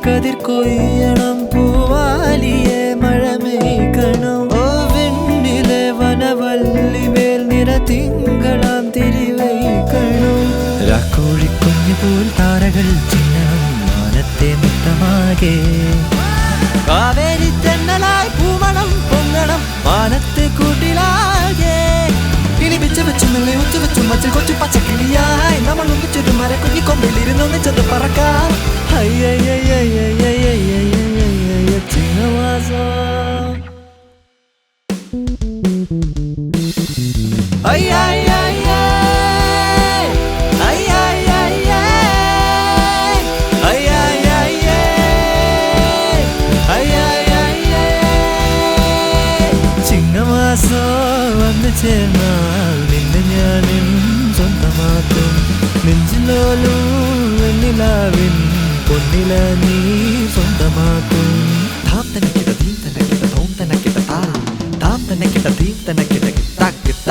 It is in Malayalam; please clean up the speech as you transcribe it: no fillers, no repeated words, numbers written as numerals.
കതിർ കൊയ്യണം പൂവാലിയെ മഴ മെയ്ക്കണം ഓ വെണ്ണിലെ വനവല്ലിമേൽ നിറ തിങ്കളാം തിരിവയ്ക്കണം രാക്കോഴിക്കുഞ്ഞു പോൽ താരകൾ ചിഹ്നം മാനത്തെ മുത്തമാകെ കാവേരി തെന്നലായി പൂമണം പൊങ്ങണം മാനത്തെ കൂട്ടിലാകെ ഇനി വെച്ച് വെച്ചും ഉച്ച വെച്ചും മച്ചിൽ കൊച്ചു പച്ചക്കിളിയായി നമ്മൾ ഒന്നിച്ചൊരു മരക്കുഞ്ഞി കൊമ്പിലിരുന്നൊന്ന് ചെന്ന് പറക്കാം ചിങ്ങമാസം ചിങ്ങമാസം വന്നു ചേർന്നാൽ നിന്നെ ഞാനും സ്വന്തമാക്കും നെഞ്ചിലോലും വെണ്ണിലാവിൻ പൊന്നില നീ സ്വന്തമാക്കും താം തന്നെ കിട്ട തീം തന്നെ കിട്ട തോം തന്നെ കിട്ട താം തന്നെ കിട്ട തീം തന്നെ കിട്ട കിട്ട കിട്ട